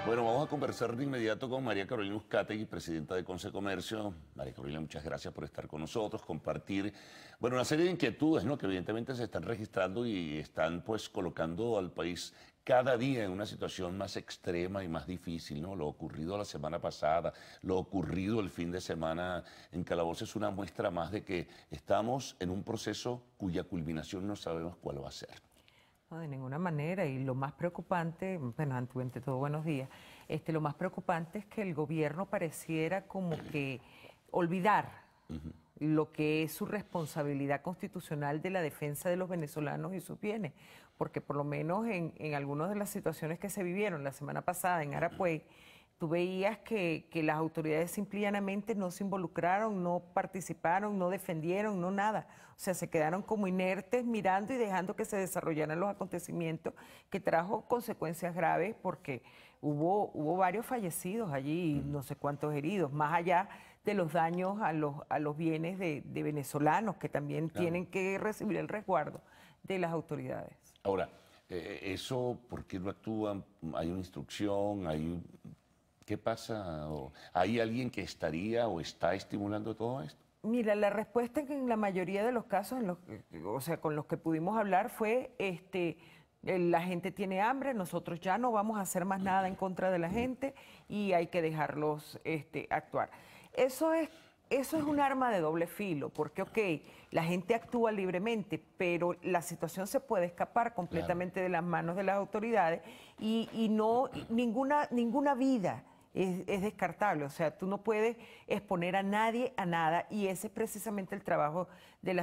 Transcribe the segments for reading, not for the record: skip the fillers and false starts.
Bueno, vamos a conversar de inmediato con María Carolina Uzcategui, presidenta de Concecomercio. María Carolina, muchas gracias por estar con nosotros, compartir, bueno, una serie de inquietudes, ¿no?, que evidentemente se están registrando y están, pues, colocando al país cada día en una situación más extrema y más difícil, ¿no? Lo ocurrido la semana pasada, lo ocurrido el fin de semana en Calabozo es una muestra más de que estamos en un proceso cuya culminación no sabemos cuál va a ser. No, de ninguna manera, y lo más preocupante, bueno, ante todo, buenos días, lo más preocupante es que el gobierno pareciera como que olvidar lo que es su responsabilidad constitucional de la defensa de los venezolanos y sus bienes, porque por lo menos en algunas de las situaciones que se vivieron la semana pasada en Arapey, tú veías que las autoridades simple y llanamente no se involucraron, no participaron, no defendieron, no nada. O sea, se quedaron como inertes mirando y dejando que se desarrollaran los acontecimientos, que trajo consecuencias graves porque hubo varios fallecidos allí, no sé cuántos heridos, más allá de los daños a los bienes de venezolanos que también tienen que recibir el resguardo de las autoridades. Ahora, eso, ¿por qué no actúan? ¿Hay una instrucción? ¿Qué pasa? ¿Hay alguien que estaría o está estimulando todo esto? Mira, la respuesta en la mayoría de los casos, o sea, con los que pudimos hablar fue, la gente tiene hambre, nosotros ya no vamos a hacer más nada en contra de la gente y hay que dejarlos actuar. Eso es un arma de doble filo, porque, ok, la gente actúa libremente, pero la situación se puede escapar completamente de las manos de las autoridades y ninguna vida es descartable. O sea, tú no puedes exponer a nadie a nada y ese es precisamente el trabajo de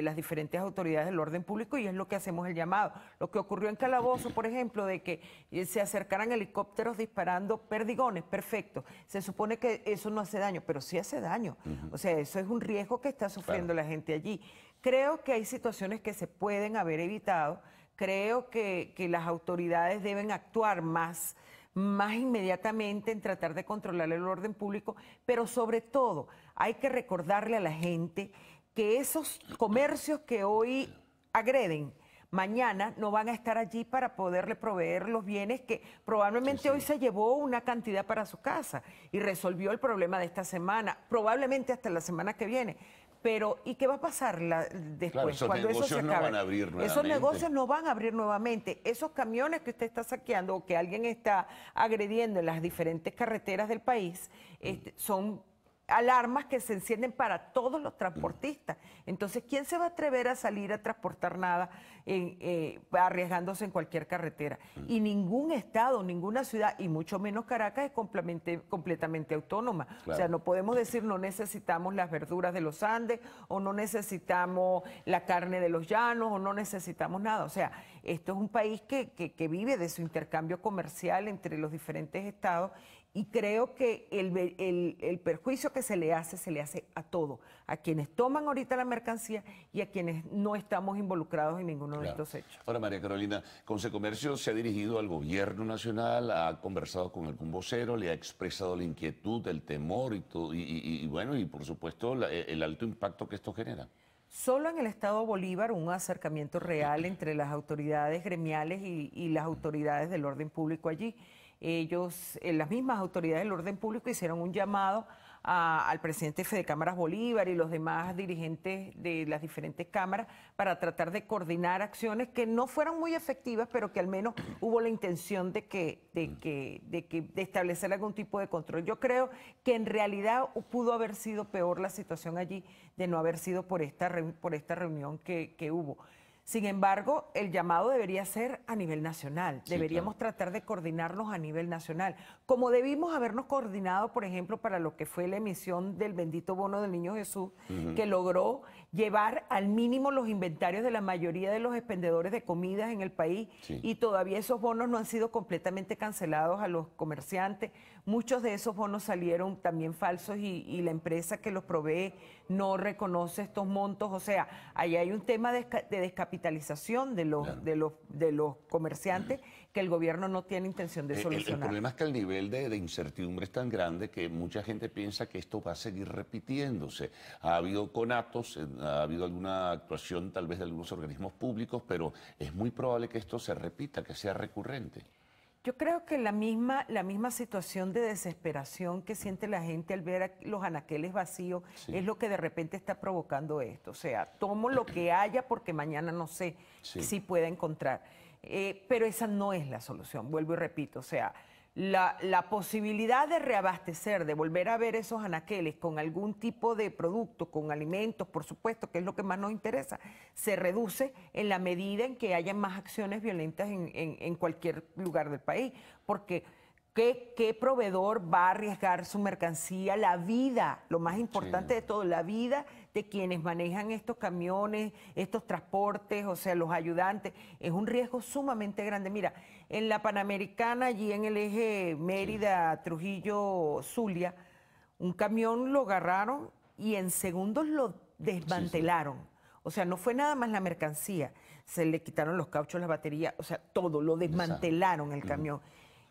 las diferentes autoridades del orden público y es lo que hacemos el llamado. Lo que ocurrió en Calabozo, por ejemplo, de que se acercaran helicópteros disparando perdigones, perfecto. Se supone que eso no hace daño, pero sí hace daño. O sea, eso es un riesgo que está sufriendo la gente allí. Creo que hay situaciones que se pueden haber evitado. Creo que las autoridades deben actuar más inmediatamente en tratar de controlar el orden público, pero sobre todo hay que recordarle a la gente que esos comercios que hoy agreden, mañana no van a estar allí para poderle proveer los bienes que probablemente hoy se llevó una cantidad para su casa y resolvió el problema de esta semana, probablemente hasta la semana que viene. Pero, ¿y qué va a pasar después? Claro, esos cuando eso se negocios no acabe? van a abrir nuevamente. Esos negocios no van a abrir nuevamente. Esos camiones que usted está saqueando o que alguien está agrediendo en las diferentes carreteras del país son alarmas que se encienden para todos los transportistas. Entonces, ¿quién se va a atrever a salir a transportar nada arriesgándose en cualquier carretera? Y ningún estado, ninguna ciudad, y mucho menos Caracas, es completamente autónoma. Claro. O sea, no podemos decir no necesitamos las verduras de los Andes, o no necesitamos la carne de los llanos, o no necesitamos nada. O sea, esto es un país que vive de su intercambio comercial entre los diferentes estados, y creo que el perjuicio que se le hace a todo, a quienes toman ahorita la mercancía y a quienes no estamos involucrados en ninguno de estos hechos. Ahora, María Carolina, Concecomercio se ha dirigido al gobierno nacional, ha conversado con algún vocero, le ha expresado la inquietud, el temor y todo, y bueno, y por supuesto el alto impacto que esto genera. Solo en el estado Bolívar un acercamiento real entre las autoridades gremiales y las autoridades del orden público allí. Ellos, las mismas autoridades del orden público hicieron un llamado al presidente de Fedecámaras Bolívar y los demás dirigentes de las diferentes cámaras para tratar de coordinar acciones que no fueron muy efectivas, pero que al menos hubo la intención de establecer algún tipo de control. Yo creo que en realidad pudo haber sido peor la situación allí de no haber sido por esta reunión que hubo. Sin embargo, el llamado debería ser a nivel nacional. Deberíamos tratar de coordinarnos a nivel nacional, como debimos habernos coordinado, por ejemplo, para lo que fue la emisión del bendito bono del Niño Jesús, que logró llevar al mínimo los inventarios de la mayoría de los expendedores de comidas en el país, y todavía esos bonos no han sido completamente cancelados a los comerciantes. Muchos de esos bonos salieron también falsos y la empresa que los provee no reconoce estos montos. O sea, ahí hay un tema de descapitalización descapitalización de Claro. de los comerciantes que el gobierno no tiene intención de El solucionar. problema es que el nivel de incertidumbre es tan grande que mucha gente piensa que esto va a seguir repitiéndose. Ha habido conatos, ha habido alguna actuación tal vez de algunos organismos públicos, pero es muy probable que esto se repita, que sea recurrente. Yo creo que la misma situación de desesperación que siente la gente al ver los anaqueles vacíos Sí. es lo que de repente está provocando esto. O sea, tomo lo que haya porque mañana no sé Sí. si pueda encontrar. Pero esa no es la solución, vuelvo y repito. O sea, la posibilidad de reabastecer, de volver a ver esos anaqueles con algún tipo de producto, con alimentos, por supuesto, que es lo que más nos interesa, se reduce en la medida en que haya más acciones violentas en cualquier lugar del país. Porque ¿qué proveedor va a arriesgar su mercancía, la vida, lo más importante de todo, la vida de quienes manejan estos camiones, estos transportes, o sea, los ayudantes? Es un riesgo sumamente grande. Mira, en la Panamericana, allí en el eje Mérida, Trujillo, Zulia, un camión lo agarraron y en segundos lo desmantelaron. O sea, no fue nada más la mercancía, se le quitaron los cauchos, las baterías, o sea, todo, lo desmantelaron el camión.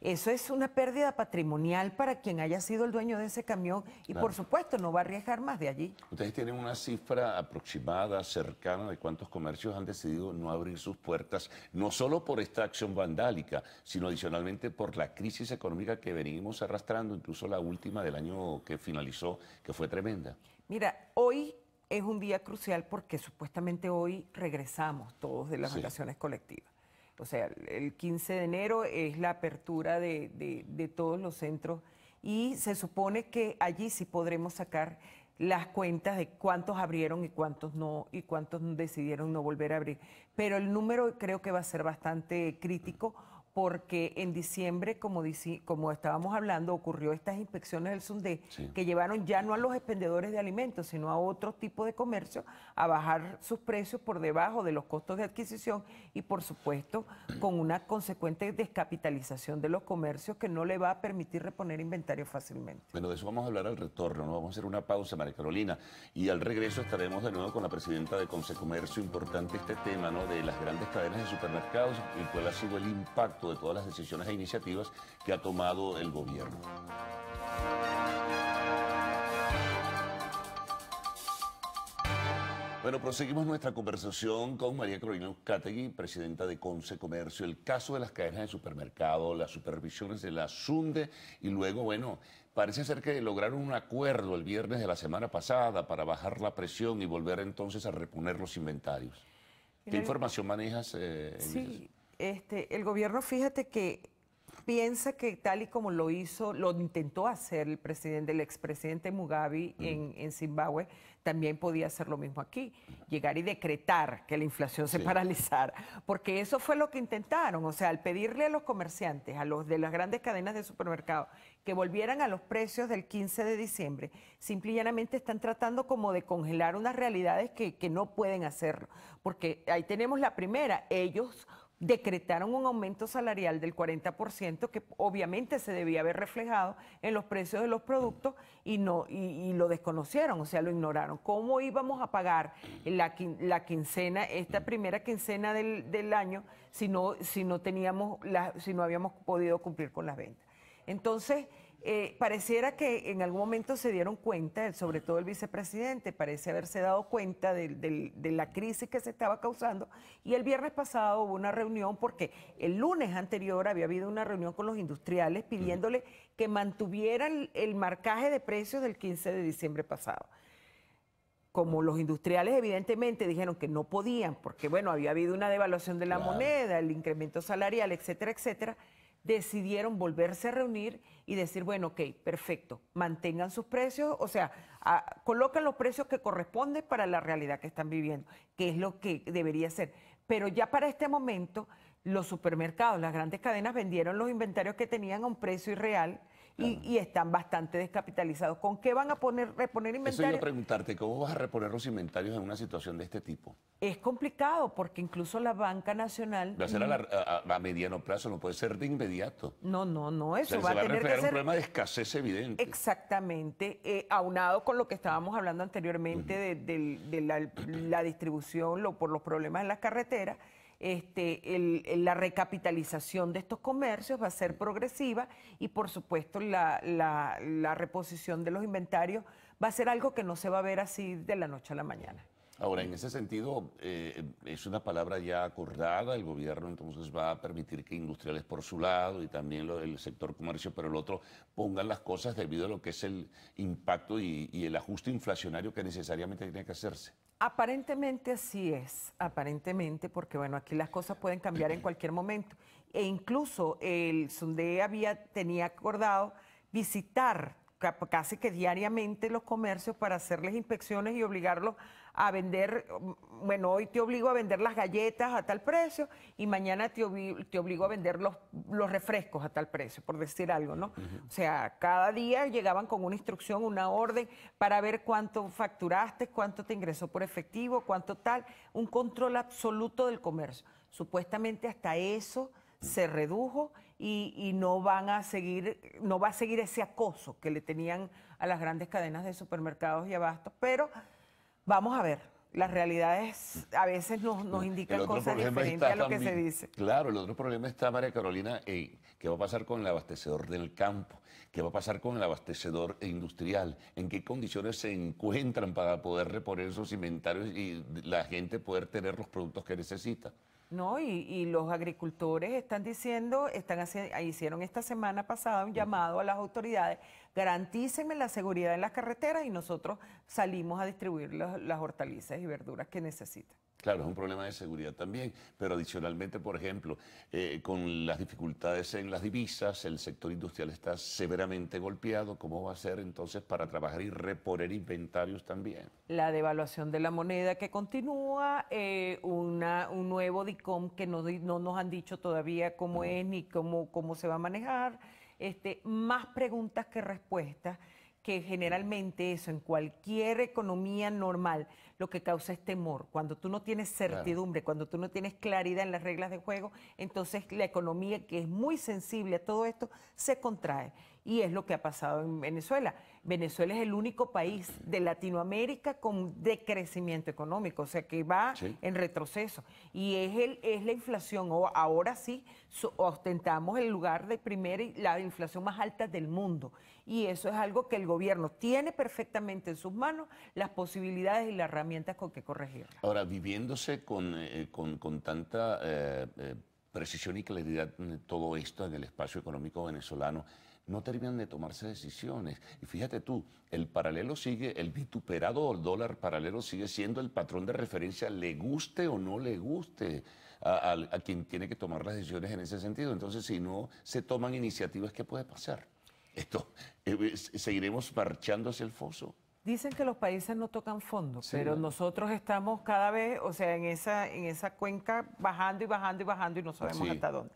Eso es una pérdida patrimonial para quien haya sido el dueño de ese camión y Claro. por supuesto no va a arriesgar más de allí. ¿Ustedes tienen una cifra aproximada, cercana, de cuántos comercios han decidido no abrir sus puertas, no solo por esta acción vandálica, sino adicionalmente por la crisis económica que venimos arrastrando, incluso la última del año que finalizó, que fue tremenda? Mira, hoy es un día crucial porque supuestamente hoy regresamos todos de las Sí. vacaciones colectivas. O sea, el 15 de enero es la apertura de todos los centros y se supone que allí sí podremos sacar las cuentas de cuántos abrieron y cuántos no, y cuántos decidieron no volver a abrir. Pero el número creo que va a ser bastante crítico porque en diciembre, como estábamos hablando, ocurrió estas inspecciones del SUNDE Sí. que llevaron ya no a los expendedores de alimentos, sino a otro tipo de comercio a bajar sus precios por debajo de los costos de adquisición y, por supuesto, con una consecuente descapitalización de los comercios que no le va a permitir reponer inventario fácilmente. Bueno, de eso vamos a hablar al retorno, ¿no? Vamos a hacer una pausa, María Carolina, y al regreso estaremos de nuevo con la presidenta de Consecomercio. Importante este tema, ¿no?, de las grandes cadenas de supermercados y cuál ha sido el impacto de todas las decisiones e iniciativas que ha tomado el gobierno. Bueno, proseguimos nuestra conversación con María Carolina Uzcategui, presidenta de Consecomercio. El caso de las cadenas de supermercado, las supervisiones de la SUNDE y luego, bueno, parece ser que lograron un acuerdo el viernes de la semana pasada para bajar la presión y volver entonces a reponer los inventarios. ¿Qué Mira, información manejas? Sí, el gobierno, fíjate que piensa que tal y como lo hizo, lo intentó hacer el expresidente Mugabe en Zimbabue, también podía hacer lo mismo aquí, llegar y decretar que la inflación se Sí. paralizara, porque eso fue lo que intentaron, o sea, al pedirle a los comerciantes, a los de las grandes cadenas de supermercados, que volvieran a los precios del 15 de diciembre, simple y llanamente están tratando como de congelar unas realidades que no pueden hacerlo, porque ahí tenemos la primera, ellos decretaron un aumento salarial del 40% que obviamente se debía haber reflejado en los precios de los productos y lo desconocieron, o sea, lo ignoraron. ¿Cómo íbamos a pagar la quincena, esta primera quincena del año, si no habíamos podido cumplir con las ventas? Entonces, pareciera que en algún momento se dieron cuenta, sobre todo el vicepresidente, parece haberse dado cuenta de la crisis que se estaba causando y el viernes pasado hubo una reunión porque el lunes anterior había habido una reunión con los industriales pidiéndole que mantuvieran el marcaje de precios del 15 de diciembre pasado. Como los industriales evidentemente dijeron que no podían porque, bueno, había habido una devaluación de la moneda, el incremento salarial, etcétera, etcétera, decidieron volverse a reunir y decir, bueno, ok, perfecto, mantengan sus precios, o sea, colocan los precios que corresponden para la realidad que están viviendo, que es lo que debería ser. Pero ya para este momento, los supermercados, las grandes cadenas vendieron los inventarios que tenían a un precio irreal y están bastante descapitalizados. ¿Con qué van a reponer Eso inventario? iba a preguntarte, ¿cómo vas a reponer los inventarios en una situación de este tipo? Es complicado porque incluso la Banca Nacional... Va a ser a mediano plazo, no puede ser de inmediato. No, O eso sea, va se va a a tener referir que a un ser... problema de escasez evidente. Exactamente, aunado con lo que estábamos hablando anteriormente de la distribución por los problemas en las carreteras, la recapitalización de estos comercios va a ser progresiva y por supuesto la reposición de los inventarios va a ser algo que no se va a ver así de la noche a la mañana. Ahora, en ese sentido, es una palabra ya acordada, el gobierno entonces va a permitir que industriales por su lado y también el sector comercio por el otro pongan las cosas debido a lo que es el impacto y el ajuste inflacionario que necesariamente tiene que hacerse. Aparentemente así es, aparentemente, porque bueno, aquí las cosas pueden cambiar en cualquier momento. E incluso el SUNDE tenía acordado visitar casi que diariamente los comercios para hacerles inspecciones y obligarlos a vender, bueno, hoy te obligo a vender las galletas a tal precio y mañana te obligo a vender los refrescos a tal precio, por decir algo, ¿no? O sea, cada día llegaban con una instrucción, una orden para ver cuánto facturaste, cuánto te ingresó por efectivo, cuánto tal, un control absoluto del comercio. Supuestamente hasta eso se redujo y no va a seguir ese acoso que le tenían a las grandes cadenas de supermercados y abastos, pero vamos a ver, las realidades a veces nos indican cosas diferentes a lo que se dice. Claro, el otro problema está, María Carolina, ¿qué va a pasar con el abastecedor del campo? ¿Qué va a pasar con el abastecedor industrial? ¿En qué condiciones se encuentran para poder reponer esos inventarios y la gente poder tener los productos que necesita? No, y los agricultores están diciendo, hicieron esta semana pasada un llamado a las autoridades, garantícenme la seguridad en las carreteras y nosotros salimos a distribuir las hortalizas y verduras que necesitan. Claro, es un problema de seguridad también, pero adicionalmente, por ejemplo, con las dificultades en las divisas, el sector industrial está severamente golpeado. ¿Cómo va a ser entonces para trabajar y reponer inventarios también? La devaluación de la moneda que continúa, un nuevo DICOM que no nos han dicho todavía cómo es ni cómo se va a manejar, más preguntas que respuestas, que generalmente eso en cualquier economía normal lo que causa es temor. Cuando tú no tienes certidumbre, cuando tú no tienes claridad en las reglas de juego, entonces la economía, que es muy sensible a todo esto, se contrae. Y es lo que ha pasado en Venezuela. Venezuela es el único país de Latinoamérica con decrecimiento económico, o sea que va en retroceso. Y es la inflación, ahora sí ostentamos el lugar de primera y la inflación más alta del mundo. Y eso es algo que el gobierno tiene perfectamente en sus manos, las posibilidades y las herramientas con que corregirlo. Ahora, viviéndose con tanta precisión y claridad todo esto en el espacio económico venezolano, no terminan de tomarse decisiones. Y fíjate tú, el paralelo sigue, el vituperado dólar paralelo sigue siendo el patrón de referencia, le guste o no le guste a quien tiene que tomar las decisiones en ese sentido. Entonces, si no se toman iniciativas, ¿qué puede pasar? ¿Seguiremos marchando hacia el foso? Dicen que los países no tocan fondo, pero nosotros estamos cada vez, o sea, en esa cuenca bajando y bajando y bajando y no sabemos hasta dónde.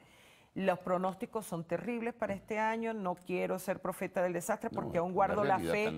Los pronósticos son terribles para este año, no quiero ser profeta del desastre porque aún guardo la fe,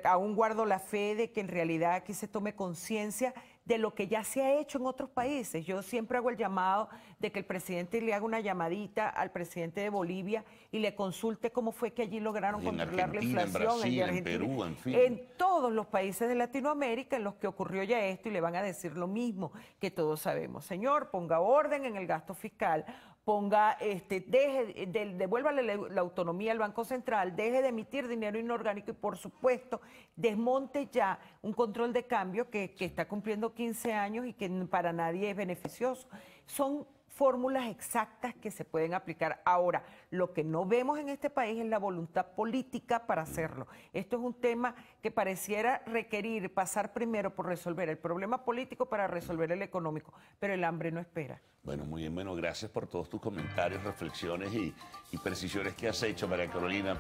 aún guardo la fe de que en realidad aquí se tome conciencia de lo que ya se ha hecho en otros países. Yo siempre hago el llamado de que el presidente le haga una llamadita al presidente de Bolivia y le consulte cómo fue que allí lograron controlar la inflación. En Brasil, en Perú, en fin. En todos los países de Latinoamérica en los que ocurrió ya esto y le van a decir lo mismo que todos sabemos. Señor, ponga orden en el gasto fiscal, devuélvale la autonomía al Banco Central, deje de emitir dinero inorgánico y, por supuesto, desmonte ya un control de cambio que está cumpliendo 15 años y que para nadie es beneficioso. Son fórmulas exactas que se pueden aplicar. Ahora, lo que no vemos en este país es la voluntad política para hacerlo. Esto es un tema que pareciera requerir pasar primero por resolver el problema político para resolver el económico, pero el hambre no espera. Bueno, muy bien, bueno, gracias por todos tus comentarios, reflexiones y precisiones que has hecho, María Carolina.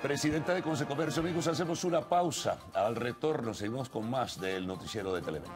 Presidenta de Consecomercio, amigos, hacemos una pausa. Al retorno seguimos con más del noticiero de Televen.